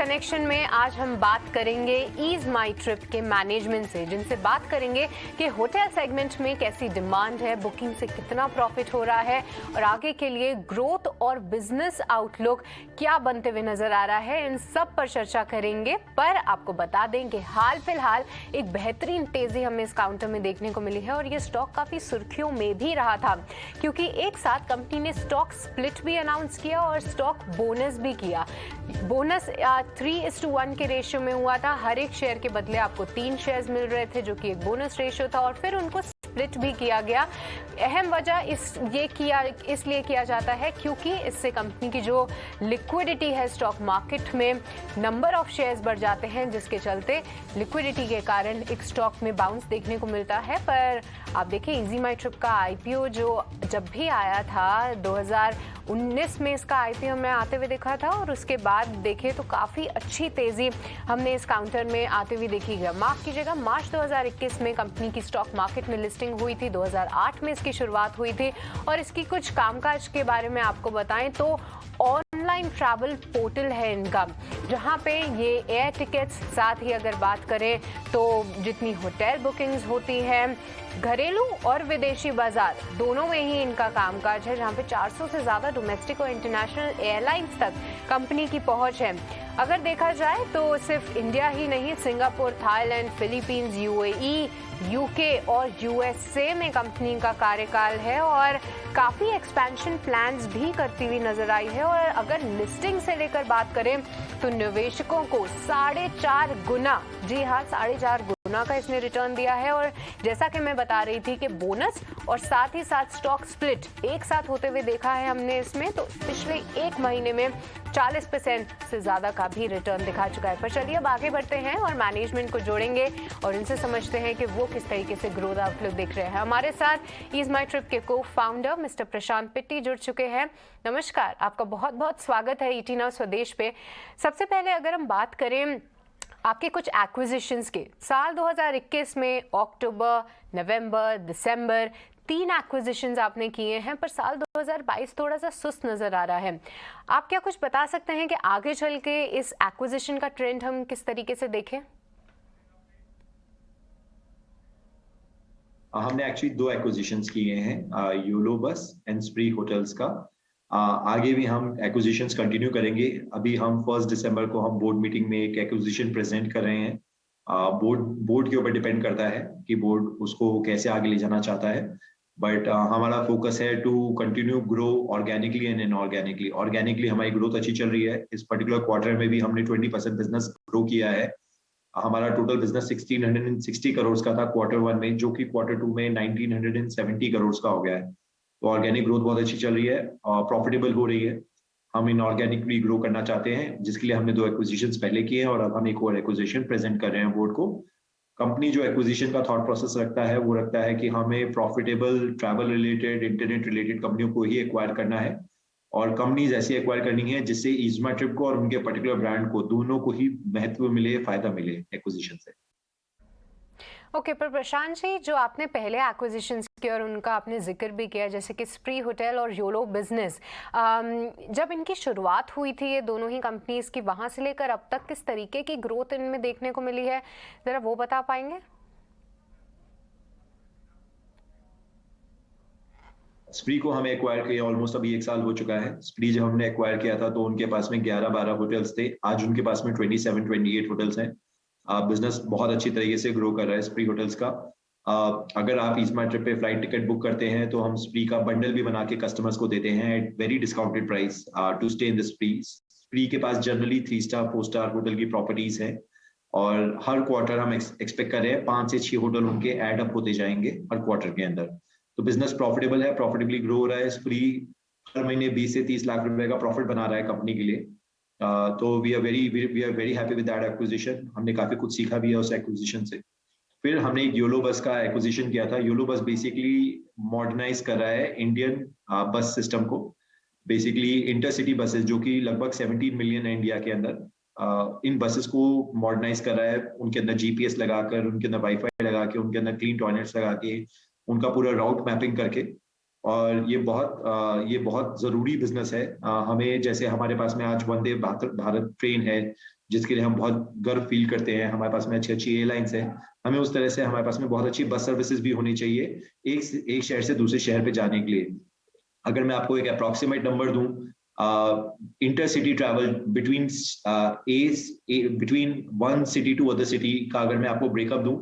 Connection में आज हम बात करेंगे ईज माई ट्रिप के मैनेजमेंट से, जिनसे बात करेंगे कि होटल सेगमेंट में कैसी डिमांड है, बुकिंग से कितना प्रॉफिट हो रहा है और आगे के लिए ग्रोथ और बिजनेस आउटलुक क्या बनते हुए नजर आ रहा है। इन सब पर चर्चा करेंगे। पर आपको बता दें कि हाल फिलहाल एक बेहतरीन तेजी हमें इस काउंटर में देखने को मिली है और ये स्टॉक काफी सुर्खियों में भी रहा था, क्योंकि एक साथ कंपनी ने स्टॉक स्प्लिट भी अनाउंस किया और स्टॉक बोनस भी किया। बोनस 3:1 के रेशियो में हुआ था। हर एक शेयर के बदले आपको 3 शेयर्स मिल रहे थे, जो कि एक बोनस रेशियो था, और फिर उनको स्प्लिट भी किया गया। अहम वजह इसलिए किया जाता है क्योंकि इससे कंपनी की जो लिक्विडिटी है स्टॉक मार्केट में, नंबर ऑफ शेयर्स बढ़ जाते हैं, जिसके चलते लिक्विडिटी के कारण एक स्टॉक में बाउंस देखने को मिलता है। पर आप देखिए, इजी माई ट्रिप का आईपीओ जो जब भी आया था 2019 में, इसका आईपीओ में आते हुए देखा था और उसके बाद देखे तो काफ़ी अच्छी तेज़ी हमने इस काउंटर में आते हुए देखी है। माफ़ कीजिएगा, मार्च 2021 में कंपनी की स्टॉक मार्केट में लिस्टिंग हुई थी, 2008 में इसकी शुरुआत हुई थी। और इसकी कुछ कामकाज के बारे में आपको बताएं तो ऑनलाइन ट्रैवल पोर्टल है इनका, जहां पे ये एयर टिकट्स, साथ ही अगर बात करें तो जितनी होटल बुकिंग्स होती हैं, घरेलू और विदेशी बाजार दोनों में ही इनका कामकाज है, जहां पे 400 से ज़्यादा डोमेस्टिक और इंटरनेशनल एयरलाइंस तक कंपनी की पहुंच है। अगर देखा जाए तो सिर्फ इंडिया ही नहीं, Singapore, Thailand, Philippines, UAE, UK और यूएसए में कंपनी का कार्यकाल है और काफ़ी एक्सपेंशन प्लान्स भी करती हुई नजर आई है। और अगर लिस्टिंग से लेकर बात करें तो निवेशकों को 4.5 गुना, जी हाँ 4.5 गुना का इसने रिटर्न दिया है। और जैसा कि मैं बता रही थी कि बोनस और साथ ही साथ स्टॉक स्प्लिट एक साथ होते हुए देखा है हमने इसमें, तो पिछले एक महीने में 40% से ज़्यादा का भी रिटर्न दिखा चुका है। पर चलिए अब आगे बढ़ते हैं और मैनेजमेंट को जोड़ेंगे और इनसे समझते हैं कि वो किस तरीके से ग्रोथ आउटलुक देख रहे हैं। हमारे साथ ईज माई ट्रिप के को फाउंडर मिस्टर प्रशांत पिट्टी जुड़ चुके हैं। नमस्कार, आपका बहुत बहुत स्वागत है ईटी नाउ स्वदेश पे। सबसे पहले अगर हम बात करें आपके कुछ एक्विजिशंस के, साल 2021 में अक्टूबर, नवंबर, दिसंबर 3 एक्विजिशंस आपने किए हैं, पर साल 2022 थोड़ा सा सुस्त नजर आ रहा है। आप क्या कुछ बता सकते हैं कि आगे चल के इस एक्विजिशन का ट्रेंड हम किस तरीके से देखें? हमने एक्चुअली 2 एक्विजिशंस किए हैं, योलो बस एंड स्प्री होटल्स का। आगे भी हम एक्विजिशंस कंटिन्यू करेंगे। अभी हम 1 दिसंबर को हम बोर्ड मीटिंग में एक एक्विजिशन प्रेजेंट कर रहे हैं। बोर्ड के ऊपर डिपेंड करता है कि बोर्ड उसको कैसे आगे ले जाना चाहता है, बट हमारा फोकस है to continue grow organically and inorganically. Organically हमारी ग्रोथ अच्छी चल रही है। इस पर्टिकुलर क्वार्टर में भी हमने 20% बिजनेस ग्रो किया है। हमारा टोटल बिजनेस 1660 करोड़ का था Q1 में, जो कि Q2 में 1970 करोड़ का हो गया है। तो ऑर्गेनिक ग्रोथ बहुत अच्छी चल रही है और प्रॉफिटेबल हो रही है। हम इनऑर्गेनिकली ग्रो करना चाहते हैं, जिसके लिए हमने 2 एक्विजिशंस पहले किए हैं और अब हम एक और एक्विजिशन प्रेजेंट कर रहे हैं बोर्ड को। कंपनी जो एक्विजिशन का थॉट प्रोसेस रखता है, वो रखता है कि हमें profitable travel related, internet related कंपनियों को ही एक्वायर करना है और कंपनीज ऐसी एक्वायर करनी है जिससे ईज़मा ट्रिप को और उनके पर्टिकुलर ब्रांड को दोनों को ही महत्व मिले, फायदा मिले एक्विजिशन से। ओके, पर प्रशांत जी, जो आपने पहले एक्विजिशंस किए और उनका आपने जिक्र भी किया, जैसे कि स्प्री होटल और योलो बिजनेस, जब इनकी शुरुआत हुई थी ये दोनों ही कंपनीज की, वहां से लेकर अब तक किस तरीके की ग्रोथ इनमें देखने को मिली है, जरा वो बता पाएंगे? स्प्री को हमें एक्वायर किया ऑलमोस्ट अभी 1 साल हो चुका है। स्प्री जब हमने एक्वायर किया था तो उनके पास में 11-12 होटल्स थे। आज उनके पास में 27-28 होटल्स हैं। बिजनेस बहुत अच्छी तरीके से ग्रो कर रहा है स्प्री होटल्स का। अगर आप ईज़मा ट्रिप पे फ्लाइट टिकट बुक करते हैं तो हम स्प्री का बंडल भी बना के कस्टमर्स को देते हैं at very discounted price to stay in the Spree. Spree के पास जनरली 3 स्टार 4 स्टार होटल की प्रॉपर्टीज है और हर क्वार्टर हम एक्सपेक्ट कर रहे हैं 5 से 6 होटल उनके एड अप होते जाएंगे हर क्वार्टर के अंदर। तो बिजनेस प्रॉफिटेबल है, प्रॉफिटेबली ग्रो हो रहा है। स्प्री हर महीने 20 से 30 लाख रुपए का प्रॉफिट बना रहा है कंपनी के लिए। तो we are very happy with that acquisition. हमने काफी कुछ सीखा भी है उस एक्विजिशन से। फिर हमने एक योलो बस का एक्विजिशन किया था। योलो बस बेसिकली मॉडर्नाइज कर रहा है इंडियन बस सिस्टम को। बेसिकली इंटरसिटी बसेस जो कि लगभग 17 मिलियन है इंडिया के अंदर, इन बसेस को मॉडर्नाइज कर रहा है। उनके अंदर जीपीएस लगाकर, उनके अंदर वाईफाई लगा के, उनके अंदर क्लीन टॉयलेट्स लगा के, उनका पूरा राउट मैपिंग करके। और ये बहुत जरूरी बिजनेस है। हमें, जैसे हमारे पास में आज वंदे भारत ट्रेन है जिसके लिए हम बहुत गर्व फील करते हैं। हमारे पास में अच्छी अच्छी एयरलाइंस है, हमें उस तरह से हमारे पास में बहुत अच्छी बस सर्विसेज भी होनी चाहिए एक शहर से दूसरे शहर पे जाने के लिए। अगर मैं आपको एक अप्रोक्सीमेट नंबर दूं, intercity travel between between one city to other city का अगर मैं आपको ब्रेकअप दूं,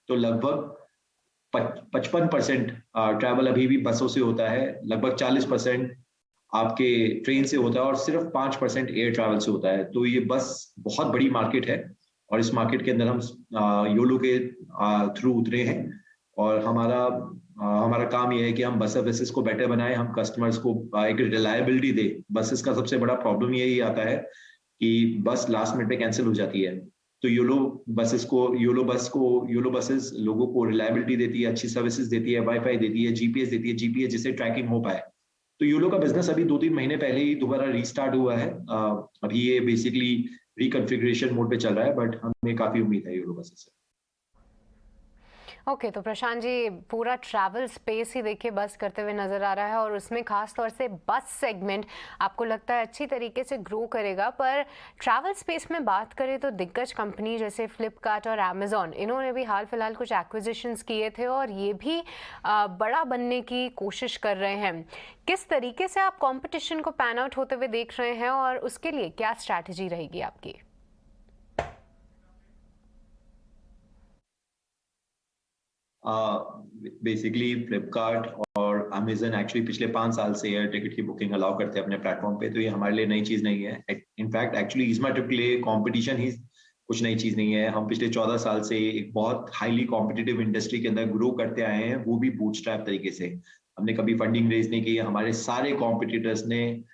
तो लगभग 55% ट्रैवल अभी भी बसों से होता है, लगभग 40% आपके ट्रेन से होता है और सिर्फ 5% एयर ट्रैवल से होता है। तो ये बस बहुत बड़ी मार्केट है और इस मार्केट के अंदर हम योलो के थ्रू उतरे हैं और हमारा काम यह है कि हम बस सर्विसेज को बेटर बनाएं, हम कस्टमर्स को एक रिलायबिलिटी दे। बसेस का सबसे बड़ा प्रॉब्लम यही आता है कि बस लास्ट मिनट पे कैंसिल हो जाती है। तो योलो बसेस लोगों को रिलायबिलिटी देती है, अच्छी सर्विसेज देती है, वाईफाई देती है, जीपीएस देती है, जीपीएस जिससे ट्रैकिंग हो पाए। तो योलो का बिजनेस अभी 2-3 महीने पहले ही दोबारा रीस्टार्ट हुआ है। अभी ये बेसिकली रिकॉन्फ़िगरेशन मोड पे चल रहा है, बट हमें काफी उम्मीद है योलो बसेस से। ओके, तो प्रशांत जी पूरा ट्रैवल स्पेस ही देखिए बस करते हुए नजर आ रहा है और उसमें खास तौर से बस सेगमेंट आपको लगता है अच्छी तरीके से ग्रो करेगा। पर ट्रैवल स्पेस में बात करें तो दिग्गज कंपनी जैसे फ्लिपकार्ट और अमेजॉन, इन्होंने भी हाल फिलहाल कुछ एक्विजिशंस किए थे और ये भी बड़ा बनने की कोशिश कर रहे हैं। किस तरीके से आप कंपटीशन को पैन आउट होते हुए देख रहे हैं और उसके लिए क्या स्ट्रैटेजी रहेगी आपकी? बेसिकली फ्लिपकार्ट और अमेजन एक्चुअली पिछले 5 साल से एयर टिकट की बुकिंग अलाउ करते हैं अपने प्लेटफॉर्म पे, तो ये हमारे लिए नई चीज नहीं है। इनफैक्ट एक्चुअली ईज़मा ट्रिप के लिए कंपटीशन ही कुछ नई चीज नहीं है। हम पिछले 14 साल से एक बहुत हाईली कॉम्पिटिटिव इंडस्ट्री के अंदर ग्रो करते आए हैं, वो भी बूटस्ट्रैप तरीके से। हमने कभी फंडिंग रेज नहीं की है, हमारे सारे कॉम्पिटिटर्स ने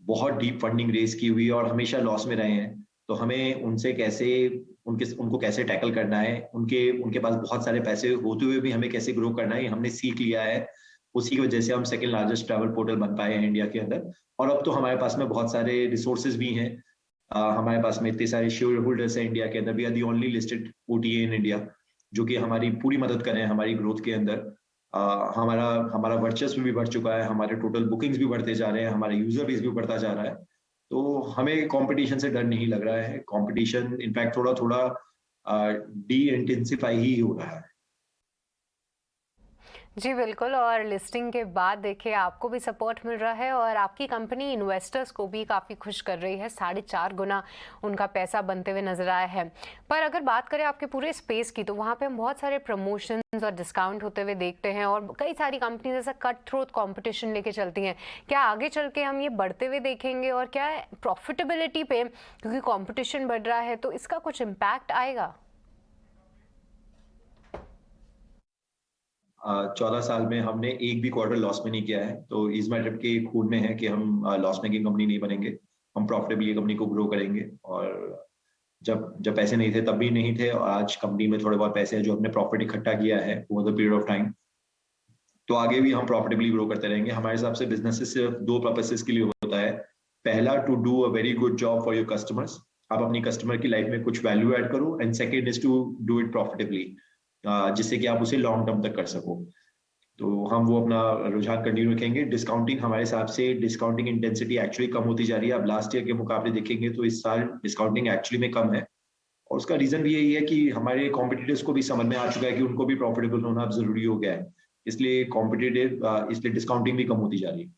बहुत डीप फंडिंग रेज की हुई है और हमेशा लॉस में रहे हैं। तो हमें उनको कैसे टैकल करना है, उनके पास बहुत सारे पैसे होते हुए भी हमें कैसे ग्रो करना है, हमने सीख लिया है। उसी की वजह से हम सेकंड लार्जेस्ट ट्रैवल पोर्टल बन पाए हैं इंडिया के अंदर। और अब तो हमारे पास में बहुत सारे रिसोर्सेज भी हैं। हमारे पास में इतने सारे शेयर होल्डर्स हैं इंडिया के अंदर। We are the only listed OTA in India, जो कि हमारी पूरी मदद कर रहे हैं हमारी ग्रोथ के अंदर। हमारा हमारा वर्चस्व भी बढ़ चुका है, हमारे टोटल बुकिंग्स भी बढ़ते जा रहे हैं, हमारा यूजर बेस भी बढ़ता जा रहा है। तो हमें कंपटीशन से डर नहीं लग रहा है। कंपटीशन इनफैक्ट थोड़ा थोड़ा डी इंटेंसिफाई ही हो रहा है। जी बिल्कुल, और लिस्टिंग के बाद देखिए आपको भी सपोर्ट मिल रहा है और आपकी कंपनी इन्वेस्टर्स को भी काफ़ी खुश कर रही है। 4.5 गुना उनका पैसा बनते हुए नजर आया है। पर अगर बात करें आपके पूरे स्पेस की, तो वहाँ पे हम बहुत सारे प्रमोशंस और डिस्काउंट होते हुए देखते हैं और कई सारी कंपनीज ऐसा कट थ्रोट कॉम्पिटिशन लेके चलती हैं। क्या आगे चल के हम ये बढ़ते हुए देखेंगे और क्या प्रॉफिटेबिलिटी पे, क्योंकि कॉम्पिटिशन बढ़ रहा है, तो इसका कुछ इम्पैक्ट आएगा? 14 साल में हमने एक भी क्वार्टर लॉस में नहीं किया है। तो ईज़मा ट्रिप के खून में है कि हम लॉस मेकिंग कंपनी नहीं बनेंगे, हम प्रॉफिटेबली कंपनी को ग्रो करेंगे। और जब जब पैसे नहीं थे तब भी नहीं थे, और आज कंपनी में थोड़े बहुत पैसे हैं जो हमने प्रॉफिट इकट्ठा किया है over the period of time. तो आगे भी हम प्रॉफिटेबली ग्रो करते रहेंगे। हमारे हिसाब से बिजनेस सिर्फ 2 पर्पसेस के लिए होता है। पहला, to do a very good job for your customers, आप अपनी कस्टमर की लाइफ में कुछ वैल्यू ऐड करो। And second is to do it profitably, जिससे कि आप उसे लॉन्ग टर्म तक कर सको। तो हम वो अपना रुझान कंटिन्यू रखेंगे। डिस्काउंटिंग, हमारे हिसाब से डिस्काउंटिंग इंटेंसिटी एक्चुअली कम होती जा रही है। अब लास्ट ईयर के मुकाबले देखेंगे तो इस साल डिस्काउंटिंग एक्चुअली में कम है, और उसका रीजन भी यही है कि हमारे कॉम्पिटिटर्स को भी समझ में आ चुका है कि उनको भी प्रॉफिटेबल होना अब जरूरी हो गया है। इसलिए डिस्काउंटिंग भी कम होती जा रही है।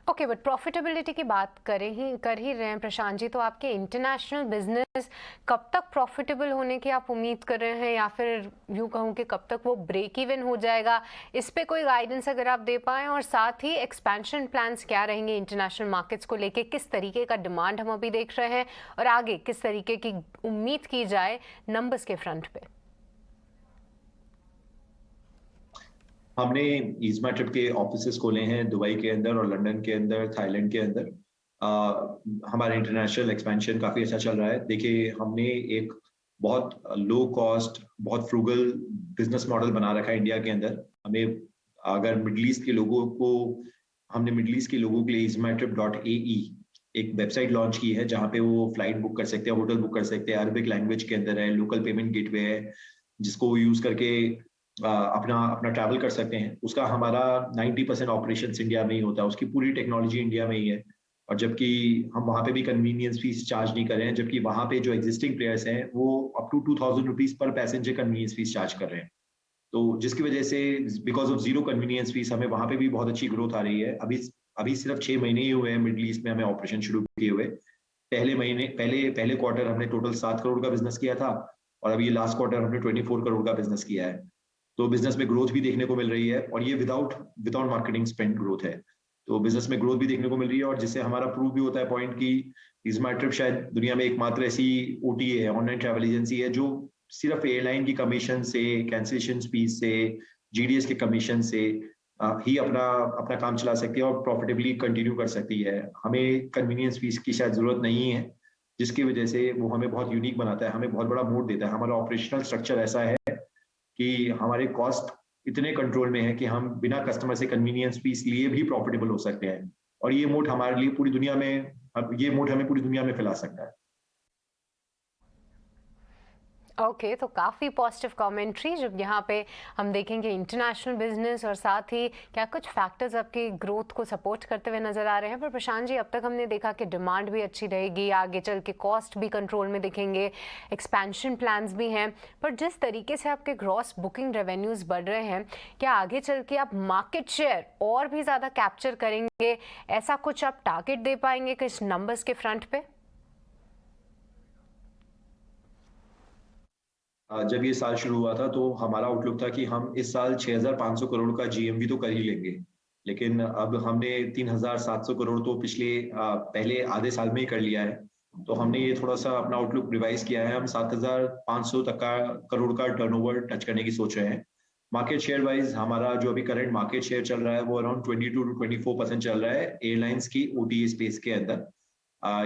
ओके, बट प्रॉफिटेबिलिटी की बात कर ही रहे हैं प्रशांत जी, तो आपके इंटरनेशनल बिजनेस कब तक प्रॉफिटेबल होने की आप उम्मीद कर रहे हैं, या फिर यूँ कहूँ कि कब तक वो ब्रेक इवन हो जाएगा? इस पे कोई गाइडेंस अगर आप दे पाएँ, और साथ ही एक्सपेंशन प्लान्स क्या रहेंगे इंटरनेशनल मार्केट्स को लेके, किस तरीके का डिमांड हम अभी देख रहे हैं और आगे किस तरीके की उम्मीद की जाए नंबर्स के फ्रंट पे? हमने ईज़मा ट्रिप के ऑफिसेस खोले हैं दुबई के अंदर और लंदन के अंदर, थाईलैंड के अंदर। हमारा इंटरनेशनल एक्सपेंशन काफी अच्छा चल रहा है। देखिए, हमने एक बहुत लो कॉस्ट, बहुत फ्रूगल बिजनेस मॉडल बना रखा है इंडिया के अंदर। हमें अगर मिडल ईस्ट के लोगों को हमने मिडल ईस्ट के लोगों के लिए izmatrip.ae एक वेबसाइट लॉन्च की है, जहाँ पे वो फ्लाइट बुक कर सकते हैं, होटल बुक कर सकते हैं। अरबिक लैंग्वेज के अंदर है, लोकल पेमेंट गेटवे है, जिसको वो यूज करके अपना अपना ट्रैवल कर सकते हैं। उसका हमारा 90% ऑपरेशन इंडिया में ही होता है, उसकी पूरी टेक्नोलॉजी इंडिया में ही है। और जबकि हम वहाँ पे भी कन्वीनियंस फीस चार्ज नहीं कर रहे हैं, जबकि वहाँ पे जो एग्जिस्टिंग प्लेयर्स हैं वो अप टू 2000 रुपीज पर पैसेंजर कन्वीनियंस फीस चार्ज कर रहे हैं। तो जिसकी वजह से because of zero convenience fee हमें वहाँ पे भी बहुत अच्छी ग्रोथ आ रही है। अभी अभी सिर्फ 6 महीने ही हुए हैं मिडल ईस्ट में हमें ऑपरेशन शुरू किए हुए। पहले क्वार्टर हमने टोटल 7 करोड़ का बिजनेस किया था, और अभी लास्ट क्वार्टर हमने 24 करोड़ का बिजनेस किया है। तो बिजनेस में ग्रोथ भी देखने को मिल रही है, और ये विदाउट मार्केटिंग स्पेंड ग्रोथ है। तो बिजनेस में ग्रोथ भी देखने को मिल रही है, और जिससे हमारा प्रूव भी होता है पॉइंट की इज माई ट्रिप शायद दुनिया में एकमात्र ऐसी ओटीए है, ऑनलाइन ट्रैवल एजेंसी है, जो सिर्फ एयरलाइन की कमीशन से, कैंसिलेशन फीस से, जीडीएस के कमीशन से ही अपना काम चला सकती है और प्रॉफिटेबली कंटिन्यू कर सकती है। हमें कन्वीनियंस फीस की शायद जरूरत नहीं है, जिसकी वजह से वो हमें बहुत यूनिक बनाता है, हमें बहुत बड़ा मोड देता है। हमारा ऑपरेशनल स्ट्रक्चर ऐसा है कि हमारे कॉस्ट इतने कंट्रोल में है कि हम बिना कस्टमर से कन्वीनियंस फीस लिए भी प्रॉफिटेबल हो सकते हैं, और ये मोड हमारे लिए पूरी दुनिया में, ये मोड हमें पूरी दुनिया में फैला सकता है। ओके तो काफ़ी पॉजिटिव कमेंट्री जब यहाँ पे हम देखेंगे इंटरनेशनल बिजनेस और साथ ही क्या कुछ फैक्टर्स आपकी ग्रोथ को सपोर्ट करते हुए नज़र आ रहे हैं। पर प्रशांत जी, अब तक हमने देखा कि डिमांड भी अच्छी रहेगी, आगे चल के कॉस्ट भी कंट्रोल में दिखेंगे, एक्सपेंशन प्लान्स भी हैं, पर जिस तरीके से आपके ग्रॉस बुकिंग रेवेन्यूज़ बढ़ रहे हैं, क्या आगे चल के आप मार्केट शेयर और भी ज़्यादा कैप्चर करेंगे? ऐसा कुछ आप टारगेट दे पाएंगे किस नंबर्स के फ्रंट पे? जब ये साल शुरू हुआ था तो हमारा आउटलुक था कि हम इस साल 6,500 करोड़ का जीएमवी तो कर ही लेंगे, लेकिन अब हमने 3,700 करोड़ तो पहले आधे साल में ही कर लिया है। तो हमने ये थोड़ा सा अपना आउटलुक रिवाइज किया है, हम 7,500 तक का करोड़ का टर्नओवर टच करने की सोच रहे हैं। मार्केट शेयर वाइज हमारा जो अभी करंट मार्केट शेयर चल रहा है वो अराउंड 22 to 24% चल रहा है एयरलाइंस की ओटीए स्पेस के अंदर।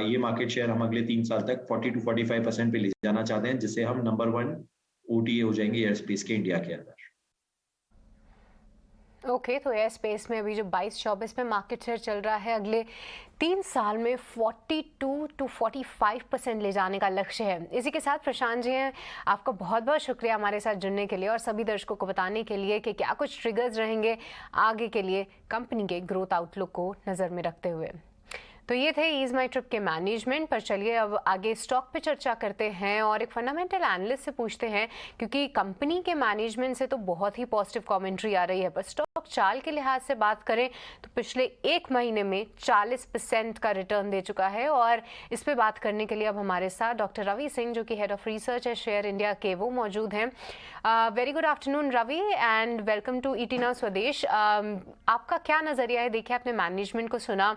ये मार्केट शेयर हम अगले 3 साल तक 40 to 45% पे ले जाना चाहते हैं, जिससे हम नंबर 1 ओटीए हो जाएंगे एयर स्पेस के इंडिया के अंदर। ओके तो एयर स्पेस में अभी जो 22-24 में मार्केट शेयर चल रहा है, अगले 3 साल में 42 to 45% ले जाने का लक्ष्य है। इसी के साथ प्रशांत जी हैं, आपका बहुत बहुत शुक्रिया हमारे साथ जुड़ने के लिए और सभी दर्शकों को बताने के लिए कि क्या कुछ ट्रिगर्स रहेंगे आगे के लिए कंपनी के ग्रोथ आउटलुक को नज़र में रखते हुए। तो ये थे ईज माई ट्रिप के मैनेजमेंट पर। चलिए अब आगे स्टॉक पे चर्चा करते हैं और एक फंडामेंटल एनालिस्ट से पूछते हैं, क्योंकि कंपनी के मैनेजमेंट से तो बहुत ही पॉजिटिव कमेंट्री आ रही है, पर स्टॉक चाल के लिहाज से बात करें तो पिछले 1 महीने में 40% का रिटर्न दे चुका है। और इस पे बात करने के लिए अब हमारे साथ डॉक्टर रवि सिंह, जो कि हेड ऑफ रिसर्च है शेयर इंडिया के, वो मौजूद हैं। Very good afternoon Ravi and welcome to ET Now Swadesh. आपका क्या नज़रिया है? देखिए, आपने मैनेजमेंट को सुना,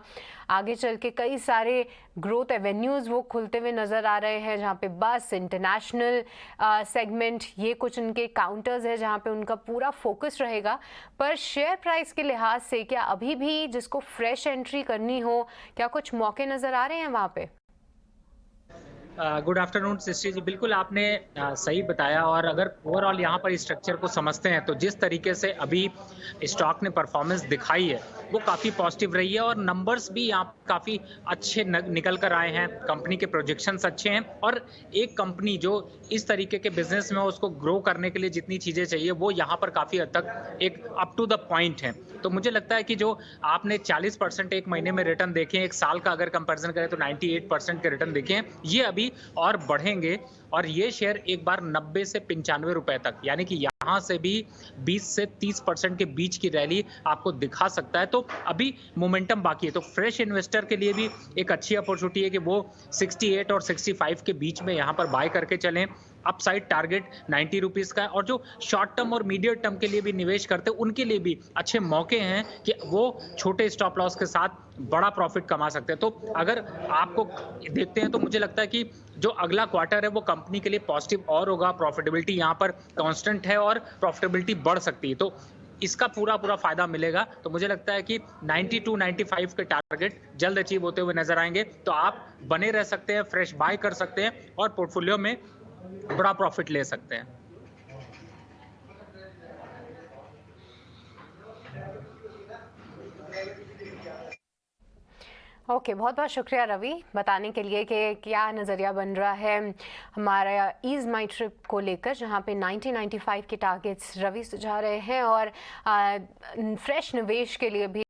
आगे चल के कई सारे ग्रोथ एवेन्यूज वो खुलते हुए नजर आ रहे हैं, जहाँ पे बस, इंटरनेशनल सेगमेंट, ये कुछ उनके काउंटर्स है जहाँ पे उनका पूरा फोकस रहेगा। पर शेयर प्राइस के लिहाज से क्या अभी भी जिसको फ्रेश एंट्री करनी हो, क्या कुछ मौके नजर आ रहे हैं वहाँ पे? गुड आफ्टरनून सृष्टि जी, बिल्कुल आपने सही बताया। और अगर ओवरऑल यहाँ पर स्ट्रक्चर को समझते हैं तो जिस तरीके से अभी स्टॉक ने परफॉर्मेंस दिखाई है वो काफ़ी पॉजिटिव रही है, और नंबर्स भी यहाँ काफ़ी अच्छे निकल कर आए हैं। कंपनी के प्रोजेक्शंस अच्छे हैं, और एक कंपनी जो इस तरीके के बिजनेस में उसको ग्रो करने के लिए जितनी चीज़ें चाहिए वो यहाँ पर काफ़ी हद तक एक अप टू द पॉइंट है। तो मुझे लगता है कि जो आपने 40% एक महीने में रिटर्न देखे हैं, एक साल का अगर कंपैरिजन करें तो 98% के रिटर्न देखे हैं, ये अभी और बढ़ेंगे। और ये शेयर एक बार 90 से 95 रुपए तक, यानी कि यहाँ से भी 20 से 30% के बीच की रैली आपको दिखा सकता है। तो अभी मोमेंटम बाकी है, तो फ्रेश इन्वेस्टर के लिए भी एक अच्छी अपॉर्चुनिटी है कि वो 68 और 65 के बीच में यहाँ पर बाय करके चलें। अपसाइड टारगेट 90 रुपीज़ का है, और जो शॉर्ट टर्म और मीडियम टर्म के लिए भी निवेश करते हैं उनके लिए भी अच्छे मौके हैं कि वो छोटे स्टॉप लॉस के साथ बड़ा प्रॉफिट कमा सकते हैं। तो अगर आपको देखते हैं तो मुझे लगता है कि जो अगला क्वार्टर है वो कंपनी के लिए पॉजिटिव और होगा। प्रॉफिटेबिलिटी यहाँ पर कांस्टेंट है और प्रॉफिटेबिलिटी बढ़ सकती है, तो इसका पूरा फायदा मिलेगा। तो मुझे लगता है कि 92-95 के टारगेट जल्द अचीव होते हुए नजर आएंगे। तो आप बने रह सकते हैं, फ्रेश बाय कर सकते हैं और पोर्टफोलियो में बड़ा प्रॉफिट ले सकते हैं। ओके बहुत बहुत शुक्रिया रवि बताने के लिए कि क्या नज़रिया बन रहा है हमारा ईज माई ट्रिप को लेकर, जहां पे 90-95 के टारगेट्स रवि सुझा रहे हैं और फ्रेश निवेश के लिए भी